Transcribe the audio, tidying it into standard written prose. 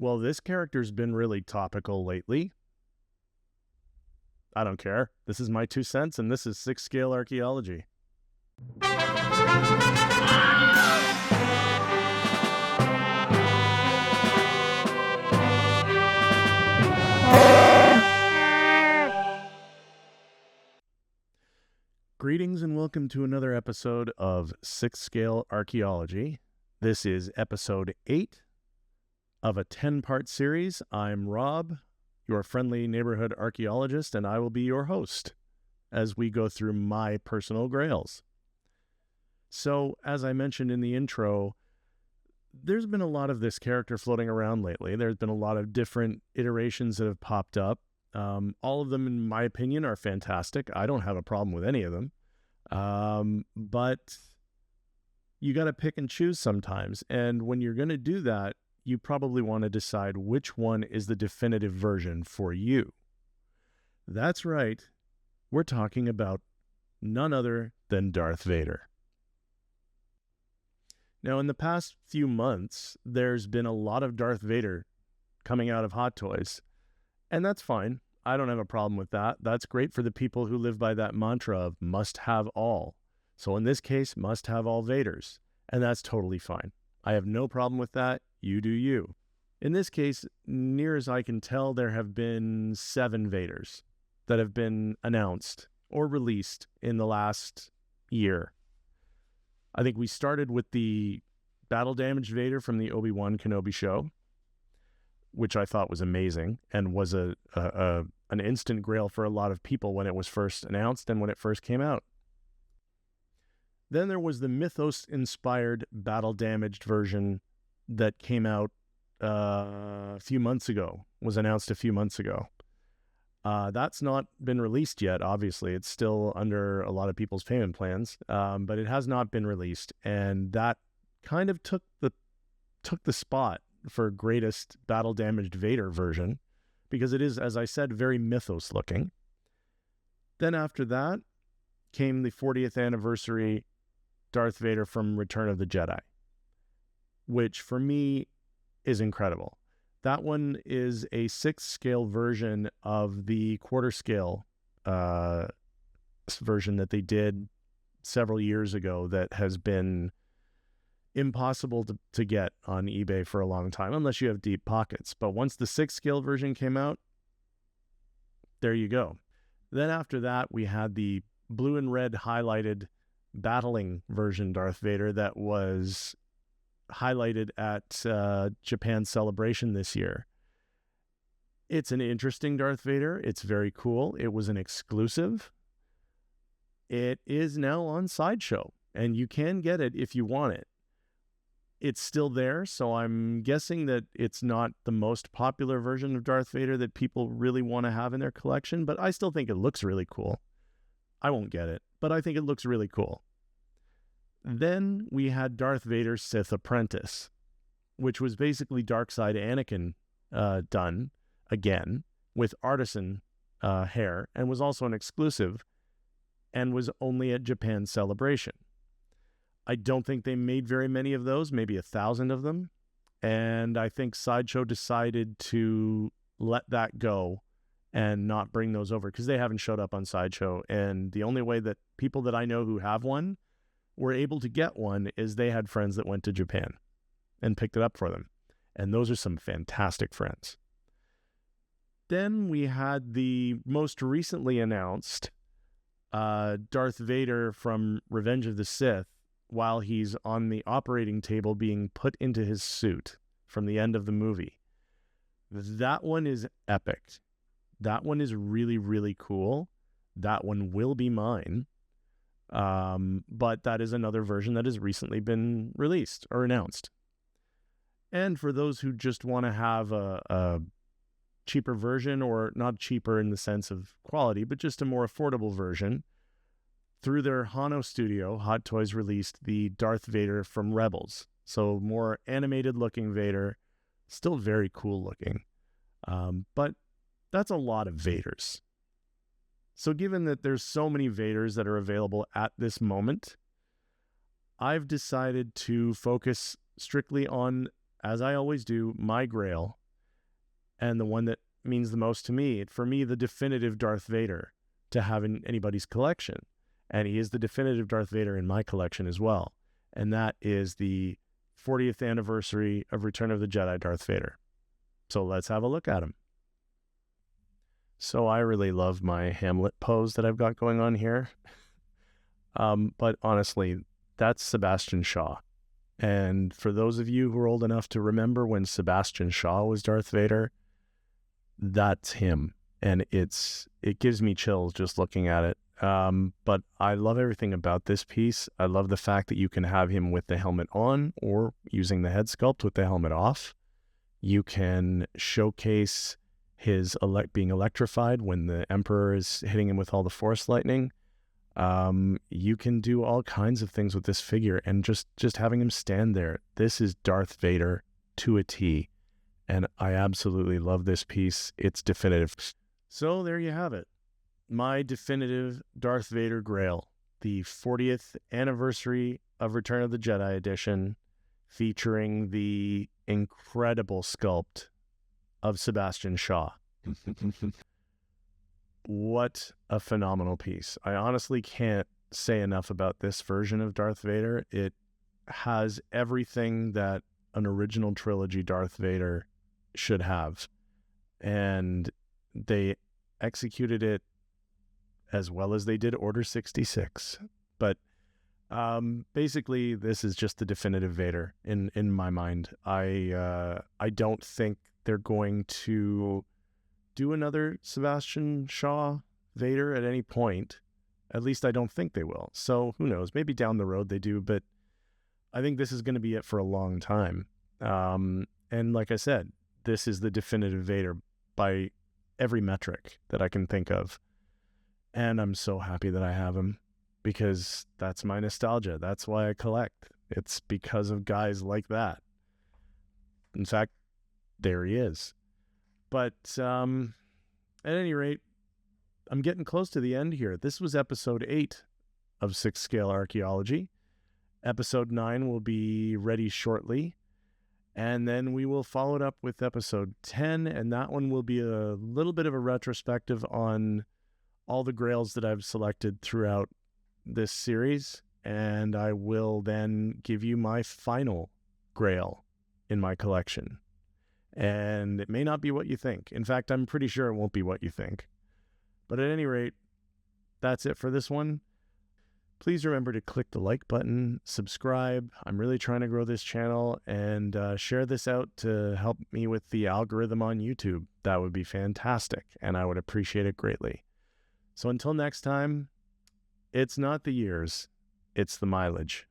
Well, this character's been really topical lately. I don't care. This is my 2 cents, and this is 6 Scale Archaeology. Greetings and welcome to another episode of 6 Scale Archaeology. This is episode 8 of a 10-part series. I'm Rob, your friendly neighborhood archaeologist, and I will be your host as we go through my personal grails. So, as I mentioned in the intro, there's been a lot of this character floating around lately. There's been a lot of different iterations that have popped up. All of them, in my opinion, are fantastic. I don't have a problem with any of them. But you got to pick and choose sometimes. And when you're going to do that, you probably want to decide which one is the definitive version for you. That's right. We're talking about none other than Darth Vader. Now, in the past few months, there's been a lot of Darth Vader coming out of Hot Toys. And that's fine. I don't have a problem with that. That's great for the people who live by that mantra of must have all. So in this case, must have all Vaders. And that's totally fine. I have no problem with that. You do you. In this case, near as I can tell, there have been 7 Vaders that have been announced or released in the last year. I think we started with the battle damaged Vader from the Obi-Wan Kenobi show, which I thought was amazing and was an instant grail for a lot of people when it was first announced and when it first came out. Then there was the Mythos-inspired battle-damaged version that came out a few months ago, was announced a few months ago. That's not been released yet, obviously. It's still under a lot of people's payment plans, but it has not been released, and that kind of took the spot for greatest battle-damaged Vader version, because it is, as I said, very Mythos-looking. Then after that came the 40th anniversary Darth Vader from Return of the Jedi, which for me is incredible. That one is a 6-scale version of the quarter-scale version that they did several years ago that has been impossible to get on eBay for a long time, unless you have deep pockets. But once the 6-scale version came out, there you go. Then after that, we had the blue and red highlighted battling version Darth Vader that was highlighted at Japan Celebration this year. It's an interesting Darth Vader. It's very cool. It was an exclusive. It is now on Sideshow, and you can get it if you want it. It's still there, so I'm guessing that it's not the most popular version of Darth Vader that people really want to have in their collection, but I still think it looks really cool. I won't get it, but I think it looks really cool. Then we had Darth Vader's Sith Apprentice, which was basically Darkside Anakin done again with artisan hair, and was also an exclusive and was only at Japan Celebration. I don't think they made very many of those, maybe 1,000 of them. And I think Sideshow decided to let that go and not bring those over because they haven't showed up on Sideshow. And the only way that people that I know who have one were able to get one is they had friends that went to Japan and picked it up for them. And those are some fantastic friends. Then we had the most recently announced Darth Vader from Revenge of the Sith, while he's on the operating table being put into his suit from the end of the movie. That one is epic. That one is really, really cool. That one will be mine. But that is another version that has recently been released or announced. And for those who just want to have a cheaper version, or not cheaper in the sense of quality, but just a more affordable version, through their Hano studio, Hot Toys released the Darth Vader from Rebels. So more animated looking Vader, still very cool looking. But that's a lot of Vaders. So given that there's so many Vaders that are available at this moment, I've decided to focus strictly on, as I always do, my grail, and the one that means the most to me, for me, the definitive Darth Vader to have in anybody's collection. And he is the definitive Darth Vader in my collection as well. And that is the 40th anniversary of Return of the Jedi Darth Vader. So let's have a look at him. So I really love my Hamlet pose that I've got going on here. But honestly, that's Sebastian Shaw. And for those of you who are old enough to remember when Sebastian Shaw was Darth Vader, that's him. And it gives me chills just looking at it. But I love everything about this piece. I love the fact that you can have him with the helmet on or using the head sculpt with the helmet off. You can showcase his being electrified when the Emperor is hitting him with all the Force lightning. You can do all kinds of things with this figure, and just having him stand there. This is Darth Vader to a T, and I absolutely love this piece. It's definitive. So there you have it. My definitive Darth Vader Grail, the 40th anniversary of Return of the Jedi edition, featuring the incredible sculpt of Sebastian Shaw. What a phenomenal piece. I honestly can't say enough about this version of Darth Vader. It has everything that an original trilogy Darth Vader should have. And they executed it as well as they did Order 66. But basically, this is just the definitive Vader in my mind. I don't think they're going to do another Sebastian Shaw Vader at any point. At least I don't think they will. So who knows? Maybe down the road they do, but I think this is going to be it for a long time. And like I said, this is the definitive Vader by every metric that I can think of. And I'm so happy that I have him, because that's my nostalgia. That's why I collect. It's because of guys like that. In fact, there he is. But at any rate, I'm getting close to the end here. This was episode 8 of 6 Scale Archaeology. Episode 9 will be ready shortly. And then we will follow it up with episode 10. And that one will be a little bit of a retrospective on all the grails that I've selected throughout this series. And I will then give you my final grail in my collection. And it may not be what you think. In fact, I'm pretty sure it won't be what you think. But at any rate, that's it for this one. Please remember to click the like button, subscribe. I'm really trying to grow this channel, and share this out to help me with the algorithm on YouTube. That would be fantastic, and I would appreciate it greatly. So until next time, it's not the years, it's the mileage.